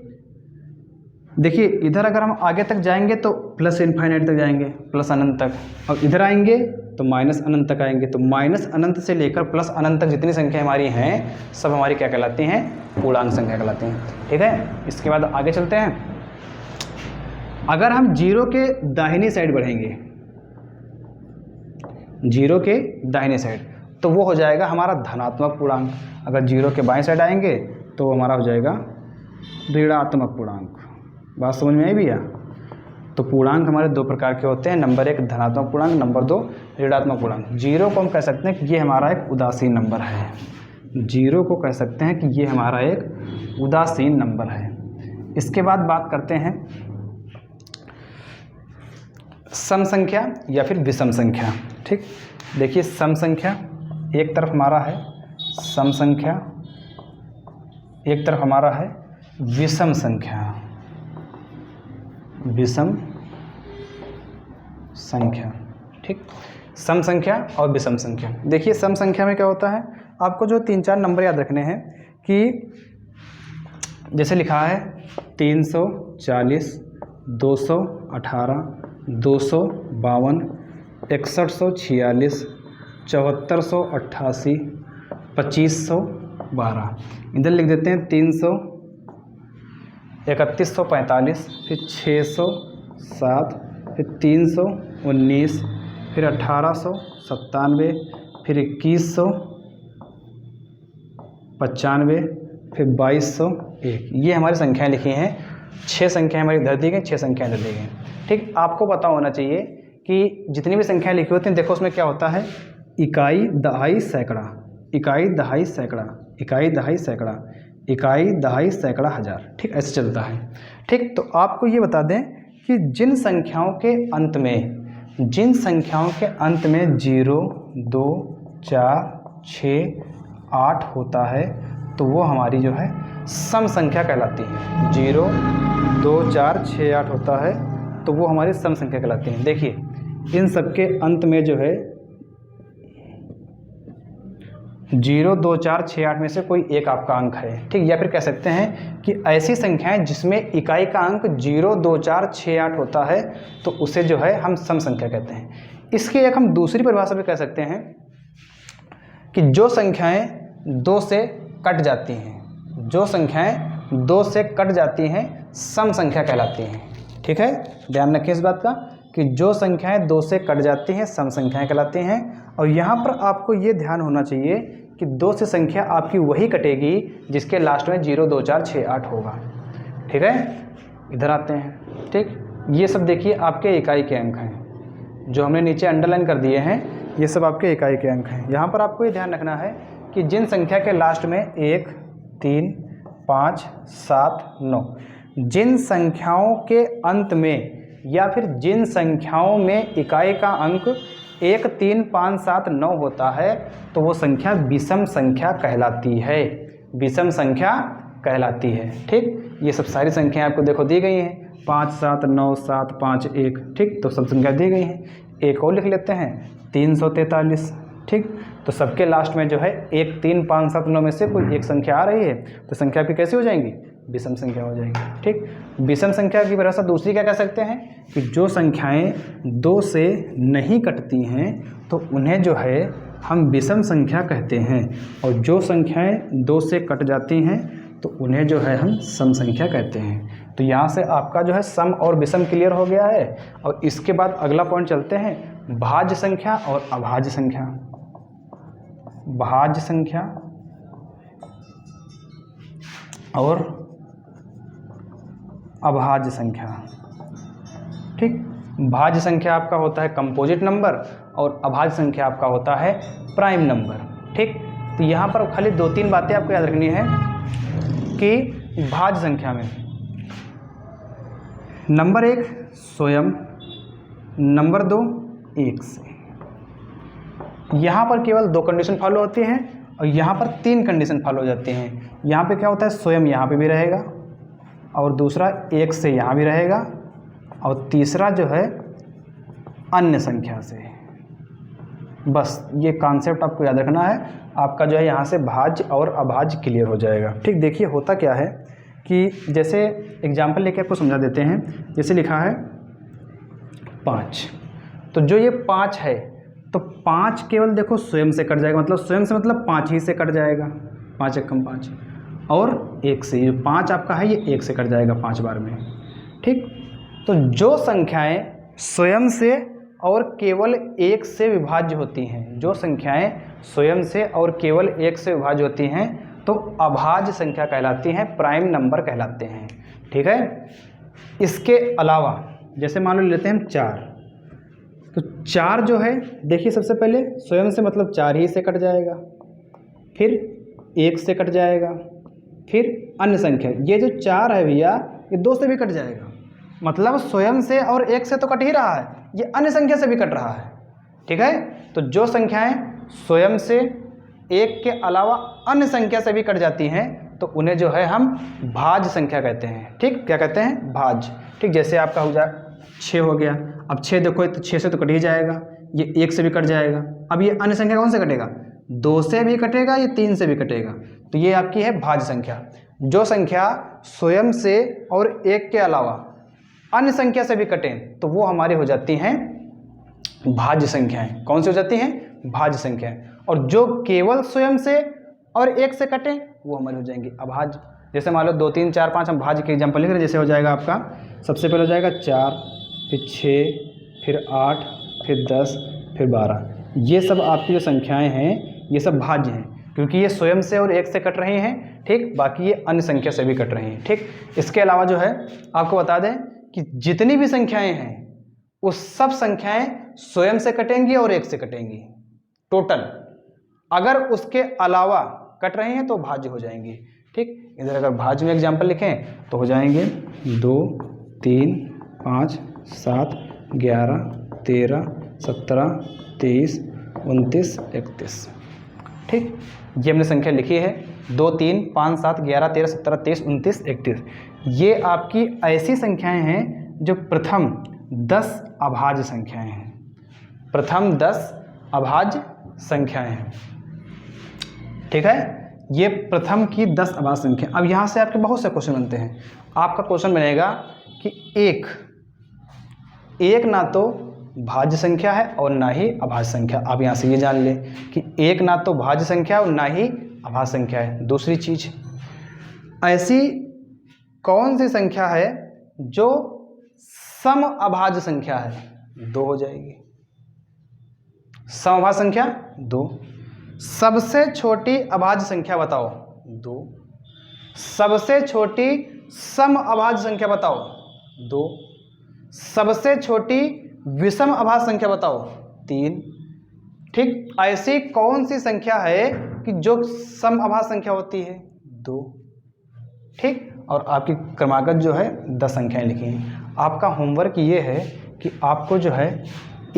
देखिए इधर अगर हम आगे तक जाएंगे तो प्लस इनफाइनाइट तक जाएंगे, प्लस अनंत तक, और इधर आएंगे तो माइनस अनंत तक आएंगे। तो माइनस अनंत से लेकर प्लस अनंत तक जितनी संख्या हमारी हैं सब हमारी क्या कहलाती हैं, पूर्णांक संख्या कहलाती हैं। ठीक है, इसके बाद आगे चलते हैं। अगर हम जीरो के दाहिनी साइड बढ़ेंगे, जीरो के दाहिने साइड, तो वो हो जाएगा हमारा धनात्मक पूर्णांक। अगर जीरो के बाएं साइड आएंगे तो हमारा हो जाएगा ऋणात्मक पूर्णांक। बात समझ में आई भैया? तो पूर्णांक हमारे दो प्रकार के होते हैं, नंबर एक धनात्मक पूर्णांक, नंबर दो ऋणात्मक पूर्णांक। जीरो को हम कह सकते हैं कि ये हमारा एक उदासीन नंबर है। जीरो को कह सकते हैं कि ये हमारा एक उदासीन नंबर है। इसके बाद बात करते हैं सम संख्या या फिर विषम संख्या। ठीक, देखिए सम संख्या एक तरफ हमारा है सम संख्या, एक तरफ हमारा है विषम संख्या। विषम संख्या, ठीक, सम संख्या और विषम संख्या। देखिए सम संख्या में क्या होता है, आपको जो 3-4 नंबर याद रखने हैं कि जैसे लिखा है 340, 218, 252, 6146, 7488, 2512। इधर लिख देते हैं 300, 3145, फिर 607, फिर 319, फिर 1897, फिर 2195, फिर 2201। ये हमारी संख्याएं लिखी हैं। 6 संख्याएं हमारी इधर दी गई, 6 संख्याएं इधर दी गई। ठीक, आपको पता होना चाहिए कि जितनी भी संख्याएं लिखी होती हैं, देखो उसमें क्या होता है, इकाई, दहाई, सैकड़ा, इकाई, दहाई, सैकड़ा, इकाई, दहाई, सैकड़ा, इकाई, दहाई, सैकड़ा, हजार। ठीक, ऐसे चलता है। ठीक, तो आपको ये बता दें कि जिन संख्याओं के अंत में 0, 2, 4, 6, 8 होता है तो वो हमारी जो है सम संख्या कहलाती है। 0, 2, 4, 6, 8 होता है तो वो हमारी सम संख्या कहलाती है। देखिए इन सब के अंत में जो है 0, 2, 4, 6, 8 में से कोई एक आपका अंक है। ठीक, या फिर कह सकते हैं कि ऐसी संख्याएं जिसमें इकाई का अंक 0, 2, 4, 6, 8 होता है तो उसे जो है हम सम संख्या कहते हैं। इसकी एक हम दूसरी परिभाषा भी कह सकते हैं कि जो संख्याएं 2 से कट जाती हैं, जो संख्याएं 2 से कट जाती हैं सम संख्या कहलाती हैं। ठीक है, ध्यान रखिए इस बात का कि जो संख्याएं 2 से कट जाती हैं सम संख्याएं कहलाती हैं। और यहाँ पर आपको ये ध्यान होना चाहिए कि 2 से संख्या आपकी वही कटेगी जिसके लास्ट में 0, 2, 4, 6, 8 होगा। ठीक है, इधर आते हैं। ठीक, ये सब देखिए आपके इकाई के अंक हैं, जो हमने नीचे अंडरलाइन कर दिए हैं, ये सब आपके इकाई के अंक हैं। यहाँ पर आपको ये ध्यान रखना है कि जिन संख्या के लास्ट में 1, 3, 5, 7, 9, जिन संख्याओं के अंत में या फिर जिन संख्याओं में इकाई का अंक 1, 3, 5, 7, 9 होता है तो वो संख्या विषम संख्या कहलाती है। विषम संख्या कहलाती है। ठीक, ये सब सारी संख्याएं आपको देखो दी गई हैं, 5, 7, 9, 7, 5, 1। ठीक, तो सब संख्या दी गई हैं। एक और लिख लेते हैं 343। ठीक, तो सबके लास्ट में जो है 1, 3, 5, 7, 9 में से कोई एक संख्या आ रही है तो संख्या आपकी कैसी हो जाएंगी, विषम संख्या हो जाएगी। ठीक, विषम संख्या की परिभाषा दूसरी क्या कह सकते हैं कि जो संख्याएं 2 से नहीं कटती हैं तो उन्हें जो है हम विषम संख्या कहते हैं, और जो संख्याएं 2 से कट जाती हैं तो उन्हें जो है हम सम संख्या कहते हैं। तो यहाँ से आपका जो है सम और विषम क्लियर हो गया है। और इसके बाद अगला पॉइंट चलते हैं, भाज्य संख्या और अभाज्य संख्या। भाज्य संख्या और अभाज्य संख्या। ठीक, भाज्य संख्या आपका होता है कंपोजिट नंबर और अभाज्य संख्या आपका होता है प्राइम नंबर। ठीक, तो यहाँ पर खाली 2-3 बातें आपको याद रखनी है कि भाज्य संख्या में नंबर 1 स्वयं, नंबर 2 1 से। यहाँ पर केवल 2 कंडीशन फॉलो होती हैं और यहाँ पर 3 कंडीशन फॉलो हो जाती हैं। यहाँ पे क्या होता है, स्वयं यहाँ पे भी रहेगा और दूसरा 1 से यहाँ भी रहेगा और तीसरा जो है अन्य संख्या से। बस ये कॉन्सेप्ट आपको याद रखना है, आपका जो है यहाँ से भाज्य और अभाज्य क्लियर हो जाएगा। ठीक, देखिए होता क्या है कि जैसे एग्जाम्पल लेके आपको समझा देते हैं। जैसे लिखा है 5, तो जो ये 5 है तो 5 केवल देखो स्वयं से कट जाएगा, मतलब स्वयं से मतलब 5 ही से कट जाएगा, 5 एकम 5, और 1 से, ये 5 आपका है ये 1 से कट जाएगा 5 बार में। ठीक, तो जो संख्याएं स्वयं से और केवल 1 से विभाज्य होती हैं, जो संख्याएं स्वयं से और केवल 1 से विभाज्य होती हैं तो अभाज्य संख्या कहलाती हैं, प्राइम नंबर कहलाते हैं। ठीक है, इसके अलावा जैसे मान लो लेते हैं हम 4, तो 4 जो है देखिए सबसे पहले स्वयं से मतलब 4 ही से कट जाएगा, फिर 1 से कट जाएगा, फिर अन्य संख्या। ये जो 4 है भैया ये 2 से भी कट जाएगा, मतलब स्वयं से और 1 से तो कट ही रहा है, ये अन्य संख्या से भी कट रहा है। ठीक है, तो जो संख्याएं स्वयं से 1 के अलावा अन्य संख्या से भी कट जाती हैं तो उन्हें जो है हम भाज्य संख्या कहते हैं। ठीक, क्या कहते हैं, भाज्य। ठीक, जैसे आपका हो जाए 6 हो गया, अब 6 देखो तो 6 से तो कट ही जाएगा, ये 1 से भी कट जाएगा। अब ये अन्य संख्या कौन से कटेगा, 2 से भी कटेगा, ये 3 से भी कटेगा, तो ये आपकी है भाज्य संख्या। जो संख्या स्वयं से और 1 के अलावा अन्य संख्या से भी कटें तो वो हमारी हो जाती हैं भाज्य संख्याएं। कौन सी हो जाती हैं, भाज्य संख्याएं। और जो केवल स्वयं से और 1 से कटें वो हमारी हो जाएंगी अभाज्य। जैसे मान लो 2, 3, 4, 5 हम भाज्य के एग्जाम्पल लिख रहे हैं। जैसे हो जाएगा आपका सबसे पहले हो जाएगा 4, फिर 6, फिर 8, फिर 10, फिर 12। ये सब आपकी जो संख्याएं हैं ये सब भाज्य हैं क्योंकि ये स्वयं से और 1 से कट रही हैं। ठीक, बाकी ये अन्य संख्या से भी कट रही हैं। ठीक, इसके अलावा जो है आपको बता दें कि जितनी भी संख्याएं हैं वो सब संख्याएं स्वयं से कटेंगी और 1 से कटेंगी टोटल। अगर उसके अलावा कट रही हैं तो भाज्य हो जाएंगी। ठीक, इधर अगर भाज्य में एग्जाम्पल लिखें तो हो जाएंगे 2, 3, 5, 7, 11, 13, 17, 23, 29, 31। ठीक, ये हमने संख्या लिखी है 2, 3, 5, 7, 11, 13, 17, 23, 29, 31। ये आपकी ऐसी संख्याएं हैं जो प्रथम 10 अभाज्य संख्याएं हैं, प्रथम 10 अभाज्य संख्याएं हैं। ठीक है, ये प्रथम की 10 अभाज्य संख्या। अब यहाँ से आपके बहुत से क्वेश्चन बनते हैं। आपका क्वेश्चन बनेगा कि एक ना तो भाज्य संख्या है और ना ही अभाज्य संख्या। आप यहाँ से ये जान लें कि एक ना तो भाज्य संख्या और ना ही अभाज्य संख्या है। दूसरी चीज, ऐसी कौन सी संख्या है जो सम अभाज्य संख्या है, 2 हो जाएगी। सम अभाज्य संख्या 2। सबसे छोटी अभाज्य संख्या बताओ, 2। सबसे छोटी सम अभाज्य संख्या बताओ, 2। सबसे छोटी विषम अभाज्य संख्या बताओ, 3। ठीक, ऐसी कौन सी संख्या है कि जो सम अभाज्य संख्या होती है, 2। ठीक, और आपकी क्रमागत जो है 10 संख्याएं लिखी हैं। आपका होमवर्क ये है कि आपको जो है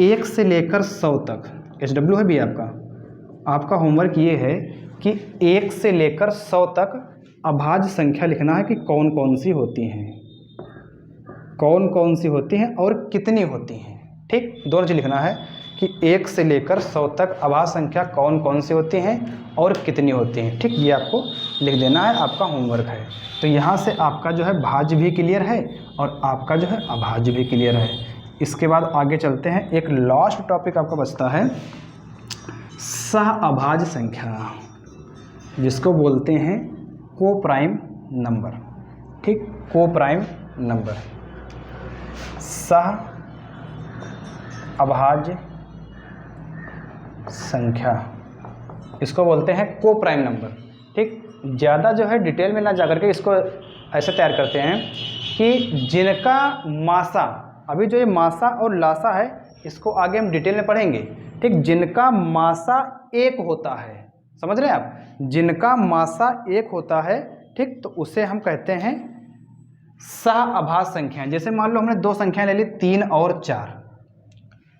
1 से लेकर 100 तक, HW है भी आपका होमवर्क ये है कि 1 से लेकर 100 तक अभाज्य संख्या लिखना है कि कौन कौन सी होती हैं, कौन कौन सी होती हैं और कितनी होती हैं। ठीक, दोनों चीज़ लिखना है कि 1 से लेकर 100 तक अभाज्य संख्या कौन कौन सी होती हैं और कितनी होती हैं। ठीक, ये आपको लिख देना है, आपका होमवर्क है। तो यहाँ से आपका जो है भाज्य भी क्लियर है और आपका जो है अभाज्य भी क्लियर है। इसके बाद आगे चलते हैं, एक लास्ट टॉपिक आपका बचता है सह अभाज्य संख्या, जिसको बोलते हैं को प्राइम नंबर, ठीक, को प्राइम नंबर, सह अभाज्य संख्या, इसको बोलते हैं को प्राइम नंबर। ठीक, ज़्यादा जो है डिटेल में ना जाकर के इसको ऐसे तैयार करते हैं कि जिनका मासा, अभी जो ये मासा और लासा है इसको आगे हम डिटेल में पढ़ेंगे। ठीक, जिनका मासा एक होता है, समझ रहे हैं आप, जिनका मासा एक होता है, ठीक, तो उसे हम कहते हैं सह अभाज्य संख्या। जैसे मान लो हमने दो संख्याएं ले ली 3 और 4,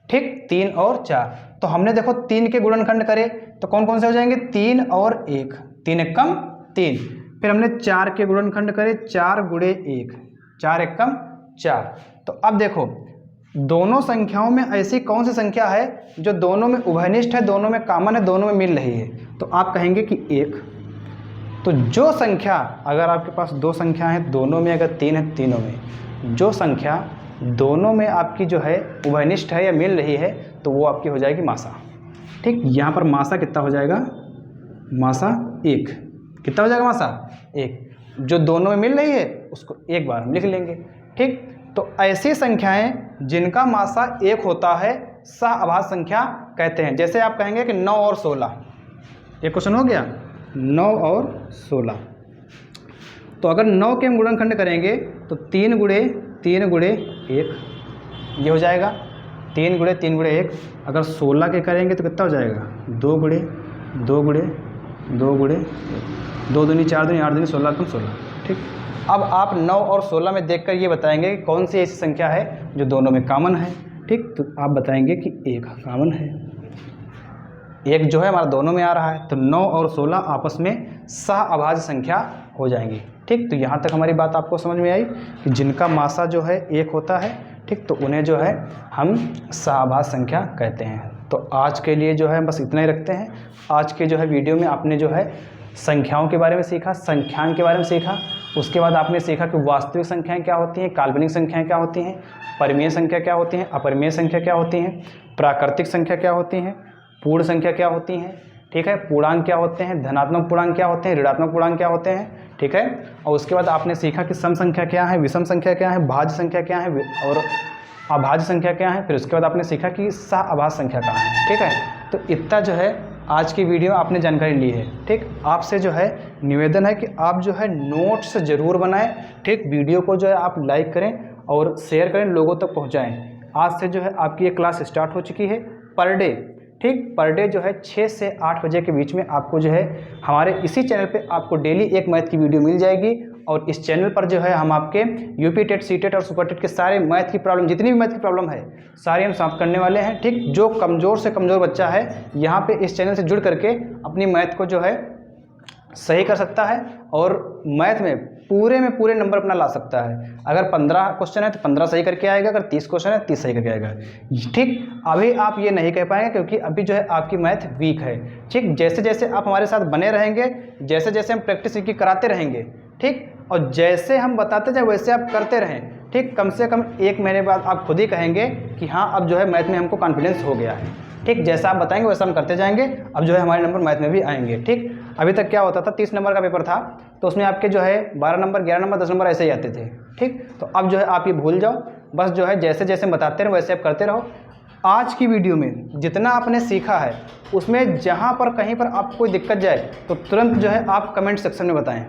ठीक, 3 और 4, तो हमने देखो 3 के गुणनखंड करे तो कौन कौन से हो जाएंगे, 3 और 1, 3 एकम 3। फिर हमने 4 के गुणनखंड करे, 4 गुणे 1, 4 एकम 4। तो अब देखो दोनों संख्याओं में ऐसी कौन सी संख्या है जो दोनों में उभयनिष्ठ है, दोनों में कॉमन है, दोनों में मिल रही है, तो आप कहेंगे कि 1। तो जो संख्या, अगर आपके पास दो संख्या है दोनों में अगर 3 है, तीनों में जो संख्या दोनों में आपकी जो है उभयनिष्ठ है या मिल रही है तो वो आपकी हो जाएगी मासा। ठीक, यहाँ पर मासा कितना हो जाएगा, मासा 1, कितना हो जाएगा मासा 1। जो दोनों में मिल रही है उसको एक बार हम लिख लेंगे। ठीक, तो ऐसी संख्याएं जिनका मासा 1 होता है सह अभाज्य संख्या कहते हैं। जैसे आप कहेंगे कि 9 और 16, ये क्वेश्चन हो गया, 9 और 16। तो अगर 9 के हम गुणनखंड करेंगे तो 3 गुणे 1 ये हो जाएगा, 3 गुणे 1। अगर 16 के करेंगे तो कितना हो जाएगा, 2 गुणे 2 गुणे 2 गुणे 2 दूनी 4 दूनी 8 दूनी 16 कम 16। ठीक, अब आप 9 और 16 में देखकर ये बताएंगे कि कौन सी ऐसी संख्या है जो दोनों में कॉमन है। ठीक, तो आप बताएंगे कि 1 कॉमन है, 1 जो है हमारा दोनों में आ रहा है, तो 9 और 16 आपस में सह अभाज्य संख्या हो जाएंगी। ठीक, तो यहाँ तक हमारी बात आपको समझ में आई कि जिनका मासा जो है 1 होता है, ठीक, तो उन्हें जो है हम सह अभाज्य संख्या कहते हैं। तो आज के लिए जो है बस इतना ही रखते हैं। आज के जो है वीडियो में आपने जो है संख्याओं के बारे में सीखा, संख्याओं के बारे में सीखा, उसके बाद आपने सीखा कि वास्तविक संख्याएं क्या होती हैं, काल्पनिक संख्याएं क्या होती हैं, परिमेय संख्या क्या होती हैं, अपरिमेय संख्या क्या होती हैं, प्राकृतिक संख्या क्या होती हैं, पूर्ण संख्या क्या होती हैं, ठीक है, पूर्णांक क्या होते हैं, धनात्मक पूर्णांक क्या होते हैं, ऋणात्मक पूर्णांक क्या होते हैं, ठीक है। और उसके बाद आपने सीखा कि सम संख्या क्या है, विषम संख्या क्या है, भाज्य संख्या क्या है और अभाज्य संख्या क्या है। फिर उसके बाद आपने सीखा कि सह अभाज्य संख्या क्या है। ठीक है, तो इतना जो है आज की वीडियो आपने जानकारी ली है। ठीक, आपसे जो है निवेदन है कि आप जो है नोट्स ज़रूर बनाएं। ठीक, वीडियो को जो है आप लाइक करें और शेयर करें, लोगों तक पहुंचाएं। आज से जो है आपकी ये क्लास स्टार्ट हो चुकी है पर डे। ठीक, पर डे जो है 6 से 8 बजे के बीच में आपको जो है हमारे इसी चैनल पे आपको डेली एक मैथ की वीडियो मिल जाएगी। और इस चैनल पर जो है हम आपके यूपी टेट, सी टेट और सुपर टेट के सारे मैथ की प्रॉब्लम, जितनी भी मैथ की प्रॉब्लम है सारी हम सॉल्व करने वाले हैं। ठीक, जो कमज़ोर से कमज़ोर बच्चा है यहाँ पे इस चैनल से जुड़ करके अपनी मैथ को जो है सही कर सकता है और मैथ में पूरे नंबर अपना ला सकता है। अगर 15 क्वेश्चन है तो 15 सही करके आएगा, अगर 30 क्वेश्चन है 30 सही करके आएगा। ठीक, अभी आप ये नहीं कह पाएंगे क्योंकि अभी जो है आपकी मैथ वीक है। ठीक, जैसे जैसे आप हमारे साथ बने रहेंगे, जैसे जैसे हम प्रैक्टिस की कराते रहेंगे, ठीक, और जैसे हम बताते जाए वैसे आप करते रहें। ठीक, कम से कम 1 महीने बाद आप खुद ही कहेंगे कि हाँ अब जो है मैथ में हमको कॉन्फिडेंस हो गया है। ठीक, जैसा आप बताएंगे वैसा हम करते जाएंगे, अब जो है हमारे नंबर मैथ में भी आएंगे। ठीक, अभी तक क्या होता था, 30 नंबर का पेपर था तो उसमें आपके जो है 12 नंबर, 11 नंबर, 10 नंबर ऐसे ही आते थे। ठीक, तो अब जो है आप ये भूल जाओ, बस जो है जैसे जैसे बताते रहो वैसे आप करते रहो। आज की वीडियो में जितना आपने सीखा है उसमें जहाँ पर कहीं पर आपको कोई दिक्कत जाए तो तुरंत जो है आप कमेंट सेक्शन में बताएँ।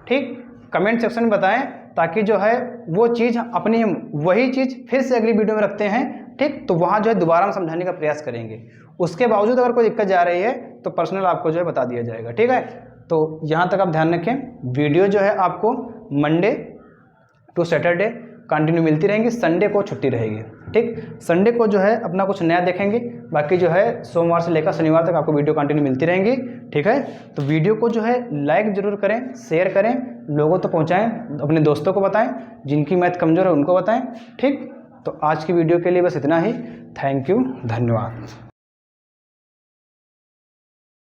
ठीक, कमेंट सेक्शन में बताएं ताकि जो है वो चीज़ अपनी हम वही चीज़ फिर से अगली वीडियो में रखते हैं। ठीक, तो वहाँ जो है दोबारा हम समझाने का प्रयास करेंगे। उसके बावजूद अगर कोई दिक्कत जा रही है तो पर्सनल आपको जो है बता दिया जाएगा। ठीक है, तो यहाँ तक आप ध्यान रखें। वीडियो जो है आपको मंडे टू सैटरडे कंटिन्यू मिलती रहेंगी, संडे को छुट्टी रहेगी। ठीक, संडे को जो है अपना कुछ नया देखेंगे, बाकी जो है सोमवार से लेकर शनिवार तक आपको वीडियो कंटिन्यू मिलती रहेंगी। ठीक है, तो वीडियो को जो है लाइक ज़रूर करें, शेयर करें, लोगों तक पहुंचाएं, अपने दोस्तों को बताएं, जिनकी मैथ कमज़ोर है उनको बताएं। ठीक, तो आज की वीडियो के लिए बस इतना ही। थैंक यू, धन्यवाद।